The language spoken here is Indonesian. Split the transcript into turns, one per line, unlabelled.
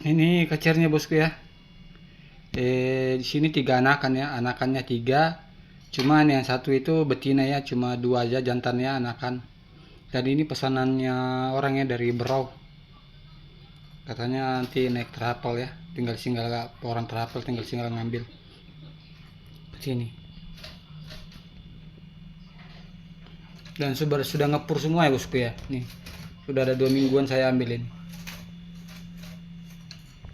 Ini kecernya bosku ya. Di sini 3 anakan ya, anakannya 3. Cuman yang satu itu betina ya, cuma 2 aja jantannya anakan. Dan ini pesanannya orangnya dari Berau. Katanya nanti naik travel ya, tinggal singgah orang travel tinggal singgah ngambil ke sini. Dan sudah ngepur semua ya bosku ya. Nih, sudah ada 2 mingguan saya ambilin.